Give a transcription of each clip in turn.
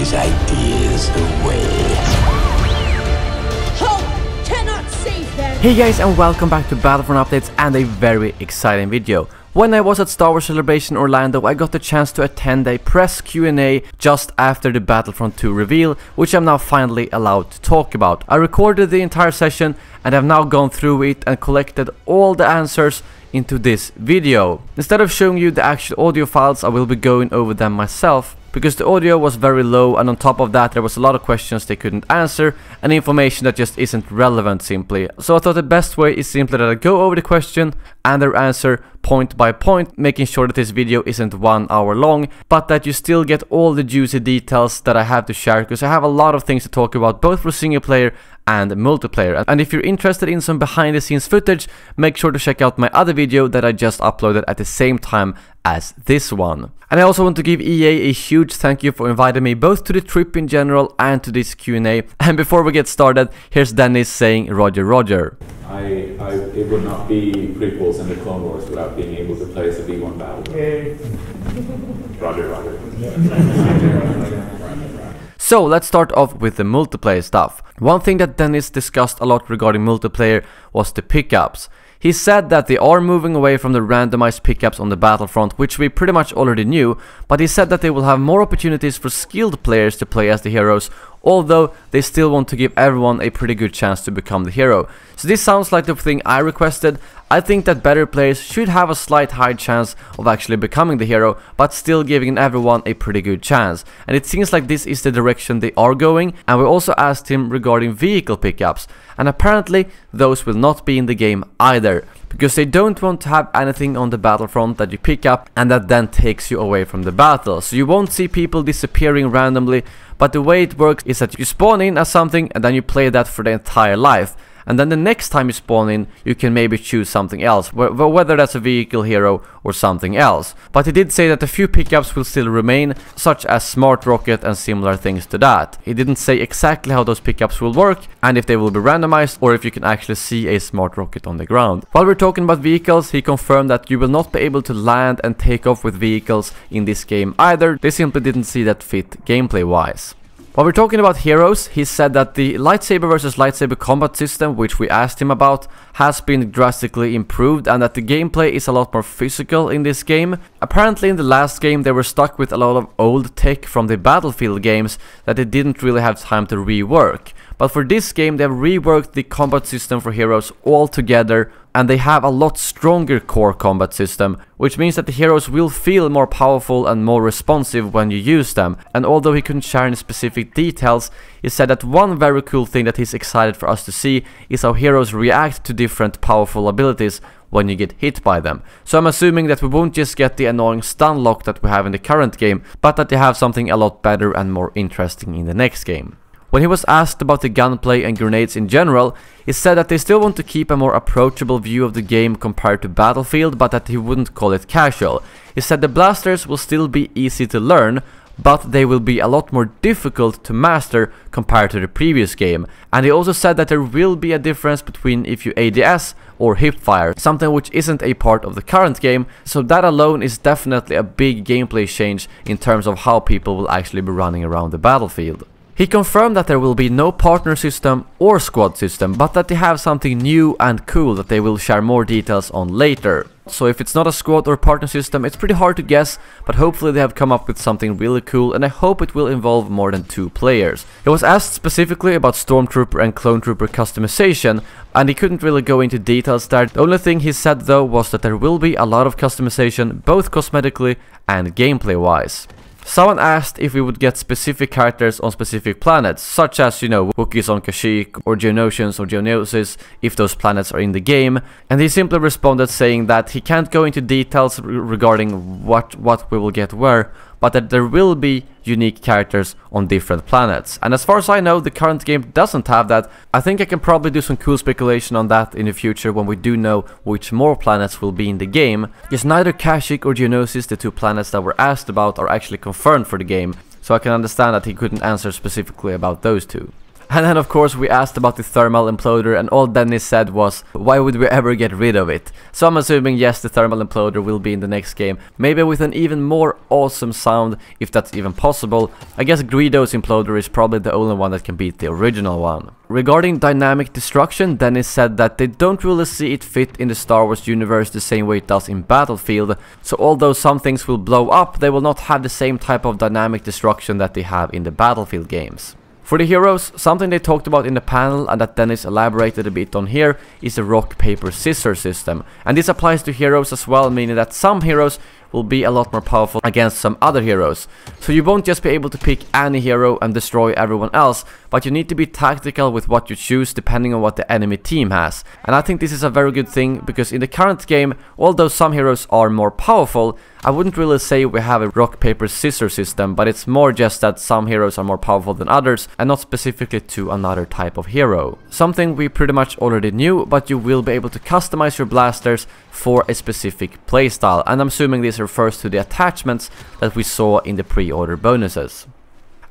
these ideas away. Hope cannot save them! Hey guys, and welcome back to Battlefront Updates and a very exciting video. When I was at Star Wars Celebration Orlando, I got the chance to attend a press Q&A just after the Battlefront 2 reveal, which I'm now finally allowed to talk about. I recorded the entire session and have now gone through it and collected all the answers into this video. Instead of showing you the actual audio files, I will be going over them myself, because the audio was very low, and on top of that there was a lot of questions they couldn't answer and information that just isn't relevant simply. So I thought the best way is simply that I go over the question and their answer point by point, making sure that this video isn't 1 hour long, but that you still get all the juicy details that I have to share, because I have a lot of things to talk about both for single player and multiplayer. And if you're interested in some behind the scenes footage, make sure to check out my other video that I just uploaded at the same time as this one. And I also want to give EA a huge thank you for inviting me both to the trip in general and to this Q&A. And before we get started, here's Dennis saying Roger Roger. It would not be prequels in the Clone Wars without being able to play as a V1 battle. Roger, Roger. So let's start off with the multiplayer stuff. One thing that Dennis discussed a lot regarding multiplayer was the pickups. He said that they are moving away from the randomized pickups on the Battlefront, which we pretty much already knew, but he said that they will have more opportunities for skilled players to play as the heroes, although they still want to give everyone a pretty good chance to become the hero. So this sounds like the thing I requested. I think that better players should have a slight high chance of actually becoming the hero, but still giving everyone a pretty good chance. And it seems like this is the direction they are going, and we also asked him regarding vehicle pickups, and apparently those will not be in the game either, because they don't want to have anything on the Battlefront that you pick up and that then takes you away from the battle. So you won't see people disappearing randomly, but the way it works is that you spawn in as something and then you play that for the entire life. And then the next time you spawn in, you can maybe choose something else, whether that's a vehicle hero or something else. But he did say that a few pickups will still remain, such as Smart Rocket and similar things to that. He didn't say exactly how those pickups will work, and if they will be randomized, or if you can actually see a Smart Rocket on the ground. While we're talking about vehicles, he confirmed that you will not be able to land and take off with vehicles in this game either. They simply didn't see that fit gameplay-wise. While we're talking about heroes, he said that the lightsaber versus lightsaber combat system, which we asked him about, has been drastically improved, and that the gameplay is a lot more physical in this game. Apparently in the last game they were stuck with a lot of old tech from the Battlefield games that they didn't really have time to rework. But for this game they've reworked the combat system for heroes altogether, and they have a lot stronger core combat system, which means that the heroes will feel more powerful and more responsive when you use them. And although he couldn't share any specific details, he said that one very cool thing that he's excited for us to see is how heroes react to different powerful abilities when you get hit by them. So I'm assuming that we won't just get the annoying stun lock that we have in the current game, but that they have something a lot better and more interesting in the next game. When he was asked about the gunplay and grenades in general, he said that they still want to keep a more approachable view of the game compared to Battlefield, but that he wouldn't call it casual. He said the blasters will still be easy to learn, but they will be a lot more difficult to master compared to the previous game. And he also said that there will be a difference between if you ADS or hipfire, something which isn't a part of the current game, so that alone is definitely a big gameplay change in terms of how people will actually be running around the battlefield. He confirmed that there will be no partner system or squad system, but that they have something new and cool that they will share more details on later. So if it's not a squad or partner system, it's pretty hard to guess, but hopefully they have come up with something really cool, and I hope it will involve more than 2 players. He was asked specifically about Stormtrooper and Clone Trooper customization, and he couldn't really go into details there. The only thing he said though was that there will be a lot of customization, both cosmetically and gameplay wise. Someone asked if we would get specific characters on specific planets, such as, you know, Wookiees on Kashyyyk or Geonosians or Geonosis, if those planets are in the game, and he simply responded saying that he can't go into details regarding what we will get where, but that there will be unique characters on different planets. And as far as I know, the current game doesn't have that. I think I can probably do some cool speculation on that in the future when we do know which more planets will be in the game, because neither Kashyyyk or Geonosis, the 2 planets that were asked about, are actually confirmed for the game, so I can understand that he couldn't answer specifically about those 2. And then of course we asked about the thermal imploder, and all Dennis said was, why would we ever get rid of it? So I'm assuming yes, the thermal imploder will be in the next game, maybe with an even more awesome sound, if that's even possible. I guess Greedo's imploder is probably the only one that can beat the original one. Regarding dynamic destruction, Dennis said that they don't really see it fit in the Star Wars universe the same way it does in Battlefield, so although some things will blow up, they will not have the same type of dynamic destruction that they have in the Battlefield games. For the heroes, something they talked about in the panel and that Dennis elaborated a bit on here is the rock, paper, scissors system. And this applies to heroes as well, meaning that some heroes will be a lot more powerful against some other heroes. So you won't just be able to pick any hero and destroy everyone else, but you need to be tactical with what you choose depending on what the enemy team has. And I think this is a very good thing, because in the current game, although some heroes are more powerful, I wouldn't really say we have a rock, paper, scissors system, but it's more just that some heroes are more powerful than others, and not specifically to another type of hero. Something we pretty much already knew, but you will be able to customize your blasters for a specific playstyle, and I'm assuming this refers to the attachments that we saw in the pre-order bonuses.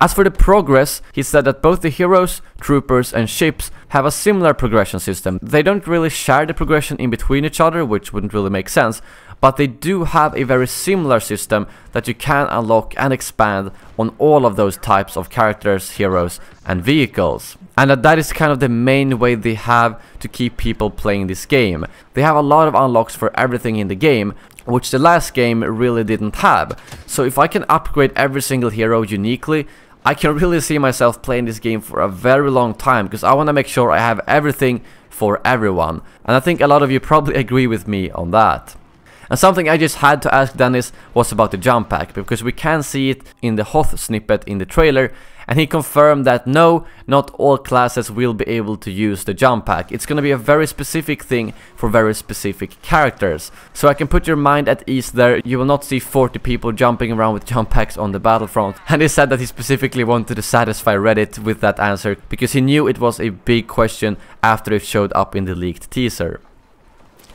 As for the progress, he said that both the heroes, troopers and ships have a similar progression system. They don't really share the progression in between each other, which wouldn't really make sense, but they do have a very similar system that you can unlock and expand on all of those types of characters, heroes and vehicles. And that is kind of the main way they have to keep people playing this game. They have a lot of unlocks for everything in the game, which the last game really didn't have. So if I can upgrade every single hero uniquely, I can really see myself playing this game for a very long time, because I want to make sure I have everything for everyone. And I think a lot of you probably agree with me on that. And something I just had to ask Dennis was about the Jumppack, because we can see it in the Hoth snippet in the trailer, and he confirmed that no, not all classes will be able to use the Jumppack. It's gonna be a very specific thing for very specific characters. So I can put your mind at ease there, you will not see 40 people jumping around with Jumpacks on the Battlefront. And he said that he specifically wanted to satisfy Reddit with that answer, because he knew it was a big question after it showed up in the leaked teaser.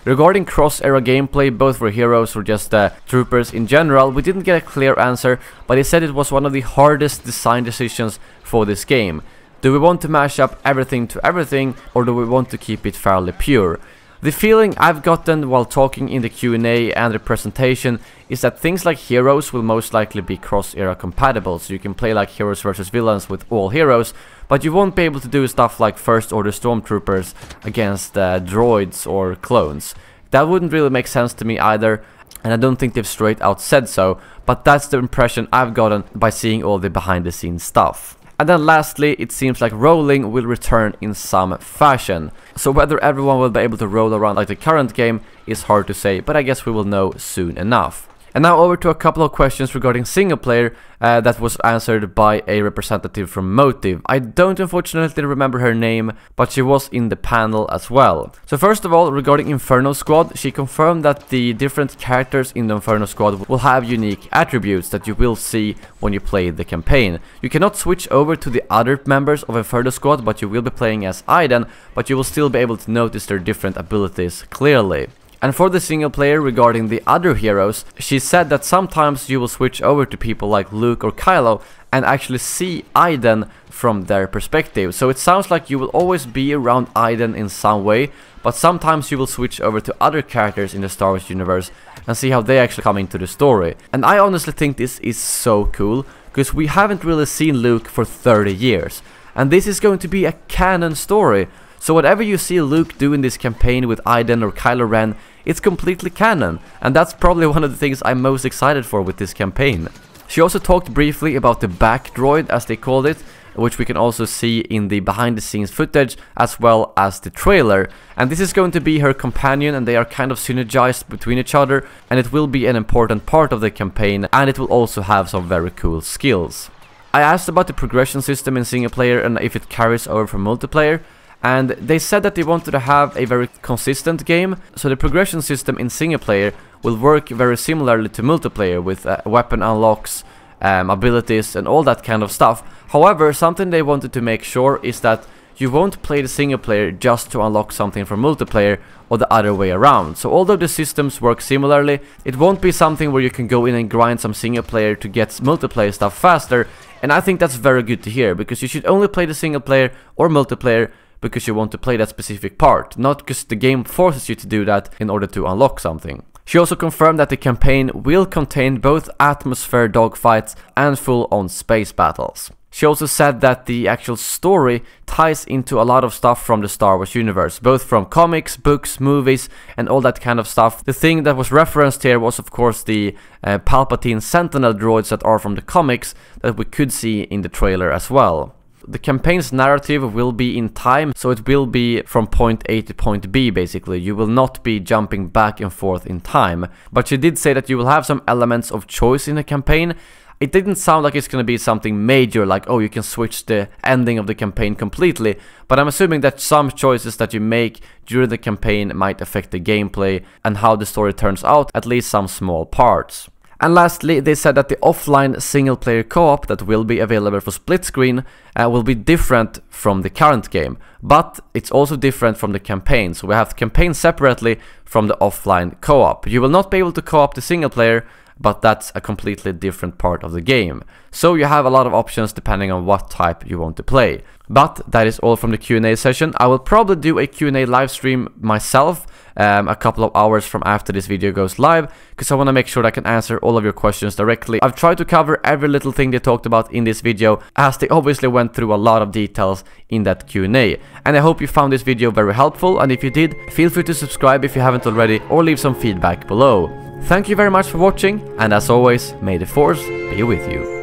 Regarding cross-era gameplay, both for heroes or just troopers in general, we didn't get a clear answer, but he said it was one of the hardest design decisions for this game. Do we want to mash up everything to everything, or do we want to keep it fairly pure? The feeling I've gotten while talking in the Q&A and the presentation is that things like heroes will most likely be cross-era compatible, so you can play like heroes versus villains with all heroes, but you won't be able to do stuff like First Order Stormtroopers against droids or clones. That wouldn't really make sense to me either, and I don't think they've straight out said so, but that's the impression I've gotten by seeing all the behind-the-scenes stuff. And then lastly, it seems like rolling will return in some fashion. So whether everyone will be able to roll around like the current game is hard to say, but I guess we will know soon enough. And now over to a couple of questions regarding single player that was answered by a representative from Motive. I don't unfortunately remember her name, but she was in the panel as well. So first of all, regarding Inferno Squad, she confirmed that the different characters in the Inferno Squad will have unique attributes that you will see when you play the campaign. You cannot switch over to the other members of Inferno Squad, but you will be playing as Aiden, but you will still be able to notice their different abilities clearly. And for the single player regarding the other heroes, she said that sometimes you will switch over to people like Luke or Kylo and actually see Aiden from their perspective. So it sounds like you will always be around Aiden in some way, but sometimes you will switch over to other characters in the Star Wars universe and see how they actually come into the story. And I honestly think this is so cool, because we haven't really seen Luke for 30 years. And this is going to be a canon story. So whatever you see Luke do in this campaign with Aiden or Kylo Ren, it's completely canon, and that's probably one of the things I'm most excited for with this campaign. She also talked briefly about the back droid, as they called it, which we can also see in the behind the scenes footage as well as the trailer. And this is going to be her companion, and they are kind of synergized between each other, and it will be an important part of the campaign, and it will also have some very cool skills. I asked about the progression system in single player and if it carries over from multiplayer. And they said that they wanted to have a very consistent game, so the progression system in single player will work very similarly to multiplayer with weapon unlocks, abilities and all that kind of stuff. However, something they wanted to make sure is that you won't play the single player just to unlock something from multiplayer or the other way around. So although the systems work similarly, it won't be something where you can go in and grind some single player to get multiplayer stuff faster, and I think that's very good to hear, because you should only play the single player or multiplayer because you want to play that specific part, not because the game forces you to do that in order to unlock something. She also confirmed that the campaign will contain both atmosphere dogfights and full-on space battles. She also said that the actual story ties into a lot of stuff from the Star Wars universe, both from comics, books, movies, and all that kind of stuff. The thing that was referenced here was of course the Palpatine Sentinel droids that are from the comics that we could see in the trailer as well. The campaign's narrative will be in time, so it will be from point A to point B basically. You will not be jumping back and forth in time. But she did say that you will have some elements of choice in the campaign. It didn't sound like it's going to be something major, like, oh, you can switch the ending of the campaign completely, but I'm assuming that some choices that you make during the campaign might affect the gameplay and how the story turns out, at least some small parts. And lastly, they said that the offline single-player co-op that will be available for split screen will be different from the current game, but it's also different from the campaign. So we have the campaign separately from the offline co-op. You will not be able to co-op the single-player, but that's a completely different part of the game. So you have a lot of options depending on what type you want to play. But that is all from the Q&A session. I will probably do a Q&A live stream myself a couple of hours from after this video goes live, because I want to make sure that I can answer all of your questions directly. I've tried to cover every little thing they talked about in this video, as they obviously went through a lot of details in that Q&A. And I hope you found this video very helpful, and if you did, feel free to subscribe if you haven't already, or leave some feedback below. Thank you very much for watching, and as always, may the Force be with you.